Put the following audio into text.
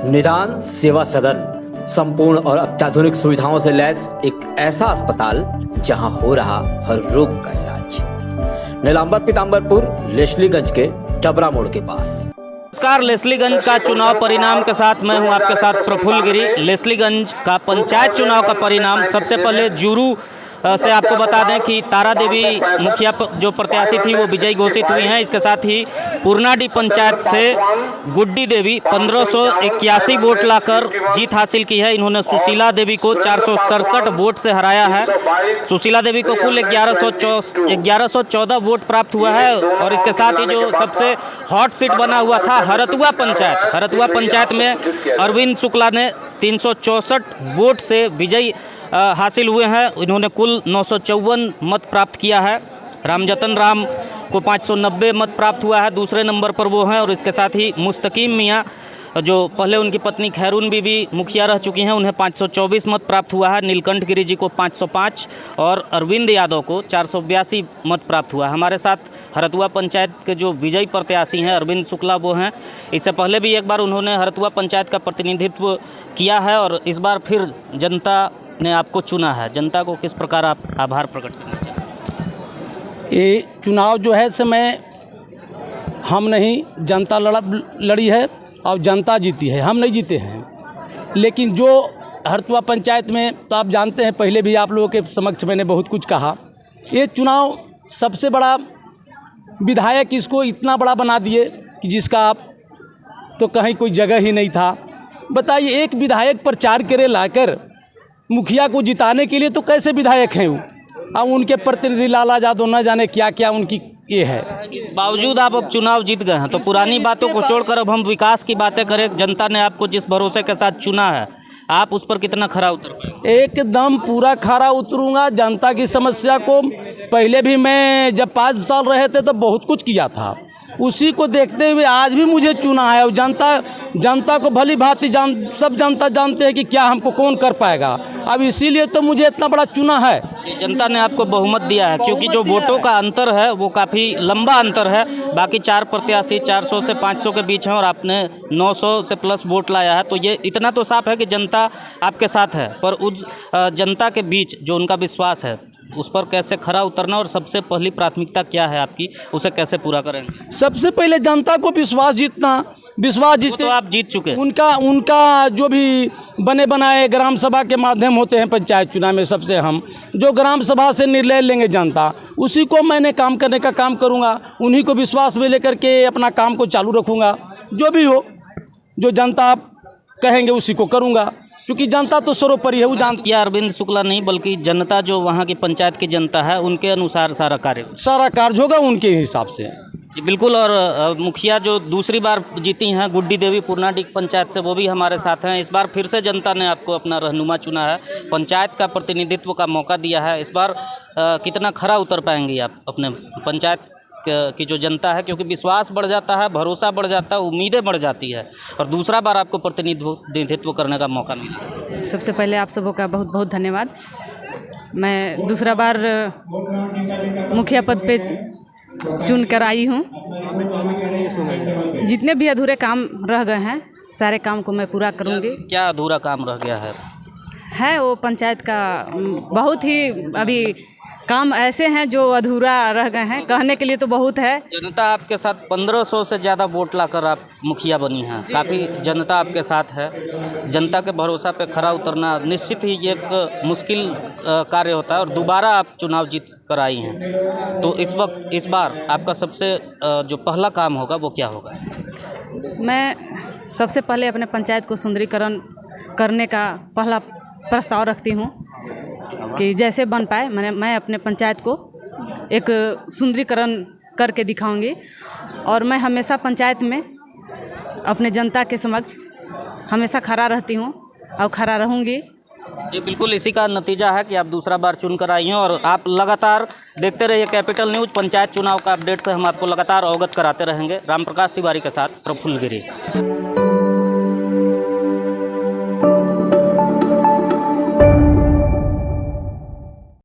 निदान सेवा सदन संपूर्ण और अत्याधुनिक सुविधाओं से लैस एक ऐसा अस्पताल जहां हो रहा हर रोग का इलाज। नीलांबर पीताम्बरपुर लेस्लीगंज के टबरा मोड़ के पास। नमस्कार, लेस्लीगंज का चुनाव परिणाम के साथ मैं हूं आपके साथ प्रफुल्ल गिरी। लेस्लीगंज का पंचायत चुनाव का परिणाम सबसे पहले जूरू से आपको बता दें कि तारा देवी मुखिया जो प्रत्याशी थी वो विजयी घोषित हुई हैं। इसके साथ ही पुरनाडीह पंचायत से गुड्डी देवी 1581 वोट लाकर जीत हासिल की है। इन्होंने सुशीला देवी को 467 वोट से हराया है। सुशीला देवी को कुल 1114 वोट प्राप्त हुआ है। और इसके साथ ही जो सबसे हॉट सीट बना हुआ था हरतुआ पंचायत में अरविंद शुक्ला ने 364 वोट से विजयी हासिल हुए हैं। इन्होंने कुल 954 मत प्राप्त किया है। रामजतन राम को 590 मत प्राप्त हुआ है, दूसरे नंबर पर वो हैं। और इसके साथ ही मुस्तकीम मियाँ जो पहले उनकी पत्नी खैरून बीबी मुखिया रह चुकी हैं, उन्हें 524 मत प्राप्त हुआ है। नीलकंठ गिरी जी को 505 और अरविंद यादव को 482 मत प्राप्त हुआ है। हमारे साथ हरतुआ पंचायत के जो विजयी प्रत्याशी हैं अरविंद शुक्ला वो हैं। इससे पहले भी एक बार उन्होंने हरतुआ पंचायत का प्रतिनिधित्व किया है और इस बार फिर जनता ने आपको चुना है। जनता को किस प्रकार आप आभार प्रकट करना चाहते हैं? ये चुनाव जो है समय हम नहीं, जनता लड़ी है और जनता जीती है, हम नहीं जीते हैं। लेकिन जो हरतुआ पंचायत में तो आप जानते हैं, पहले भी आप लोगों के समक्ष मैंने बहुत कुछ कहा। ये चुनाव सबसे बड़ा विधायक इसको इतना बड़ा बना दिए कि जिसका आप तो कहीं कोई जगह ही नहीं था। बताइए, एक विधायक प्रचार करे लाकर मुखिया को जिताने के लिए, तो कैसे विधायक हैं वो? अब उनके प्रतिनिधि लाला यादव न जाने क्या क्या उनकी ये है। इस बावजूद आप अब चुनाव जीत गए हैं, तो पुरानी बातों को छोड़कर अब हम विकास की बातें करें। जनता ने आपको जिस भरोसे के साथ चुना है, आप उस पर कितना खरा उतर पाएंगे? एकदम पूरा खरा उतरूंगा। जनता की समस्या को पहले भी मैं जब 5 साल रहे थे तो बहुत कुछ किया था, उसी को देखते हुए आज भी मुझे चुना है। और जनता को भली भांति सब जनता जानते हैं कि क्या हमको कौन कर पाएगा। अब इसीलिए तो मुझे इतना बड़ा चुना है। जनता ने आपको बहुमत दिया है, क्योंकि जो वोटों का अंतर है वो काफ़ी लंबा अंतर है। बाकी 4 प्रत्याशी 400 से 500 के बीच हैं और आपने 900 से प्लस वोट लाया है। तो ये इतना तो साफ है कि जनता आपके साथ है। पर उस जनता के बीच जो उनका विश्वास है उस पर कैसे खरा उतरना और सबसे पहली प्राथमिकता क्या है आपकी, उसे कैसे पूरा करेंगे? सबसे पहले जनता को विश्वास जीतना। विश्वास जीते तो आप जीत चुके हैं। उनका जो भी बने बनाए ग्राम सभा के माध्यम होते हैं पंचायत चुनाव में, सबसे हम जो ग्राम सभा से निर्णय लेंगे जनता, उसी को मैंने काम करने का काम करूँगा। उन्हीं को विश्वास में लेकर के अपना काम को चालू रखूँगा। जो भी हो, जो जनता कहेंगे उसी को करूँगा, क्योंकि जनता तो सर्वोपरि है। वो जानती है। अरविंद शुक्ला नहीं बल्कि जनता, जो वहाँ की पंचायत की जनता है, उनके अनुसार सारा कार्य होगा उनके हिसाब से। जी बिल्कुल। और मुखिया जो दूसरी बार जीती हैं गुड्डी देवी पुरनाडीह पंचायत से, वो भी हमारे साथ हैं। इस बार फिर से जनता ने आपको अपना रहनुमा चुना है, पंचायत का प्रतिनिधित्व का मौका दिया है। इस बार कितना खरा उतर पाएंगी आप अपने पंचायत की जो जनता है? क्योंकि विश्वास बढ़ जाता है, भरोसा बढ़ जाता है, उम्मीदें बढ़ जाती है और दूसरा बार आपको प्रतिनिधित्व करने का मौका मिला। सबसे पहले आप सबों का बहुत बहुत धन्यवाद। मैं दूसरा बार मुखिया पद पे चुन कर आई हूँ। जितने भी अधूरे काम रह गए हैं सारे काम को मैं पूरा करूँगी। क्या अधूरा काम रह गया है? वो पंचायत का बहुत ही अभी काम ऐसे हैं जो अधूरा रह गए हैं। कहने के लिए तो बहुत है। जनता आपके साथ 1500 से ज़्यादा वोट लाकर आप मुखिया बनी हैं। काफ़ी जनता आपके साथ है। जनता के भरोसा पे खरा उतरना निश्चित ही एक मुश्किल कार्य होता है और दोबारा आप चुनाव जीत कर आई हैं। तो इस बार आपका सबसे जो पहला काम होगा वो क्या होगा? मैं सबसे पहले अपने पंचायत को सुंदरीकरण करने का पहला प्रस्ताव रखती हूँ कि जैसे बन पाए मैं अपने पंचायत को एक सुंदरीकरण करके दिखाऊंगी। और मैं हमेशा पंचायत में अपने जनता के समक्ष हमेशा खड़ा रहती हूँ और खड़ा रहूँगी। जी बिल्कुल, इसी का नतीजा है कि आप दूसरा बार चुनकर आई हैं और आप लगातार देखते रहिए कैपिटल न्यूज़। पंचायत चुनाव का अपडेट से हम आपको लगातार अवगत कराते रहेंगे। राम प्रकाश तिवारी के साथ प्रफुल्ल गिरी।